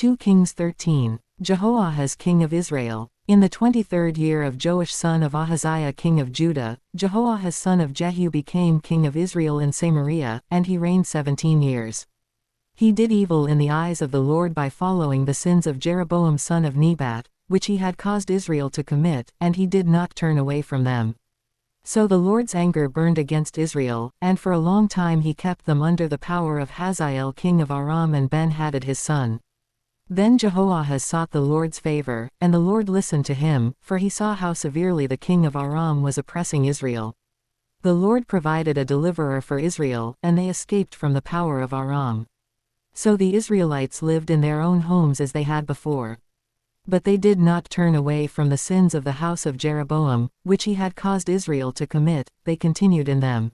2 Kings 13. Jehoahaz king of Israel. In the 23rd year of Joash son of Ahaziah king of Judah, Jehoahaz son of Jehu became king of Israel in Samaria, and he reigned 17 years. He did evil in the eyes of the Lord by following the sins of Jeroboam son of Nebat, which he had caused Israel to commit, and he did not turn away from them. So the Lord's anger burned against Israel, and for a long time he kept them under the power of Hazael king of Aram and Ben-Hadad his son. Then Jehoahaz sought the Lord's favor, and the Lord listened to him, for he saw how severely the king of Aram was oppressing Israel. The Lord provided a deliverer for Israel, and they escaped from the power of Aram. So the Israelites lived in their own homes as they had before. But they did not turn away from the sins of the house of Jeroboam, which he had caused Israel to commit, they continued in them.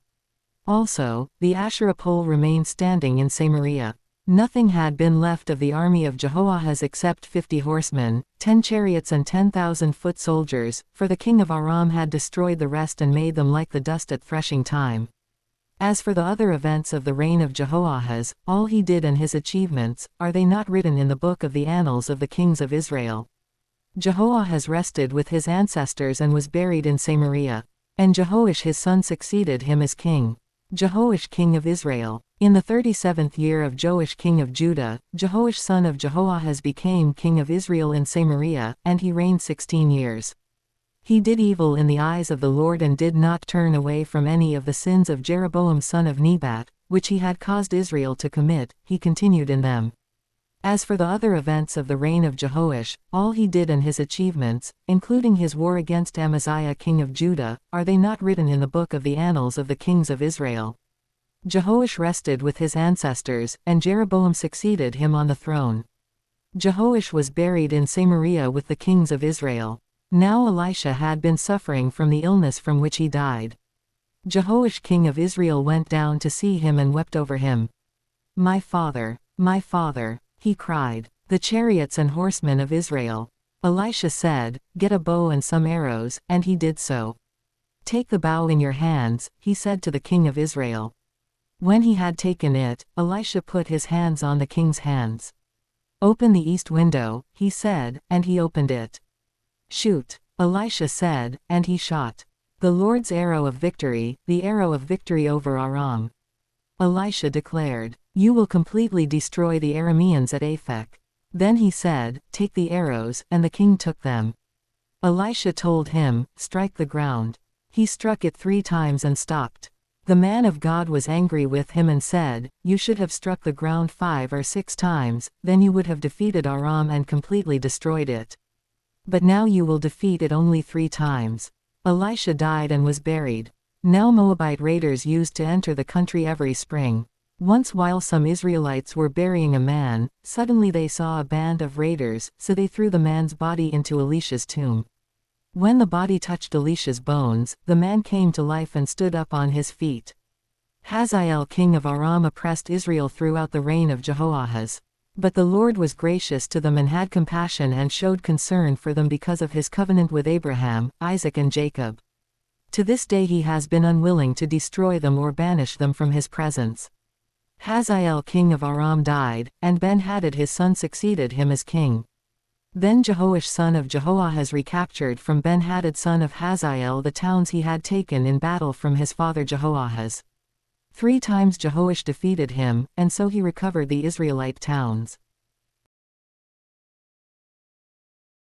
Also, the Asherah pole remained standing in Samaria. Nothing had been left of the army of Jehoahaz except 50 horsemen, 10 chariots and 10,000 foot soldiers, for the king of Aram had destroyed the rest and made them like the dust at threshing time. As for the other events of the reign of Jehoahaz, all he did and his achievements, are they not written in the book of the annals of the kings of Israel? Jehoahaz rested with his ancestors and was buried in Samaria. And Jehoash his son succeeded him as king. Jehoash king of Israel. In the 37th year of Joash king of Judah, Jehoash son of Jehoahaz became king of Israel in Samaria, and he reigned 16 years. He did evil in the eyes of the Lord and did not turn away from any of the sins of Jeroboam son of Nebat, which he had caused Israel to commit, he continued in them. As for the other events of the reign of Jehoash, all he did and his achievements, including his war against Amaziah king of Judah, are they not written in the book of the annals of the kings of Israel? Jehoash rested with his ancestors, and Jeroboam succeeded him on the throne. Jehoash was buried in Samaria with the kings of Israel. Now Elisha had been suffering from the illness from which he died. Jehoash king of Israel went down to see him and wept over him. My father, he cried, the chariots and horsemen of Israel. Elisha said, Get a bow and some arrows, and he did so. Take the bow in your hands, he said to the king of Israel. When he had taken it, Elisha put his hands on the king's hands. Open the east window, he said, and he opened it. Shoot, Elisha said, and he shot. The Lord's arrow of victory, the arrow of victory over Aram. Elisha declared, You will completely destroy the Arameans at Aphek. Then he said, Take the arrows, and the king took them. Elisha told him, Strike the ground. He struck it 3 times and stopped. The man of God was angry with him and said, You should have struck the ground 5 or 6 times, then you would have defeated Aram and completely destroyed it. But now you will defeat it only 3 times. Elisha died and was buried. Now Moabite raiders used to enter the country every spring. Once while some Israelites were burying a man, suddenly they saw a band of raiders, so they threw the man's body into Elisha's tomb. When the body touched Elisha's bones, the man came to life and stood up on his feet. Hazael king of Aram oppressed Israel throughout the reign of Jehoahaz. But the Lord was gracious to them and had compassion and showed concern for them because of his covenant with Abraham, Isaac and Jacob. To this day he has been unwilling to destroy them or banish them from his presence. Hazael king of Aram died, and Ben-Hadad his son succeeded him as king. Then Jehoash son of Jehoahaz recaptured from Ben-Hadad son of Hazael the towns he had taken in battle from his father Jehoahaz. 3 times Jehoash defeated him, and so he recovered the Israelite towns.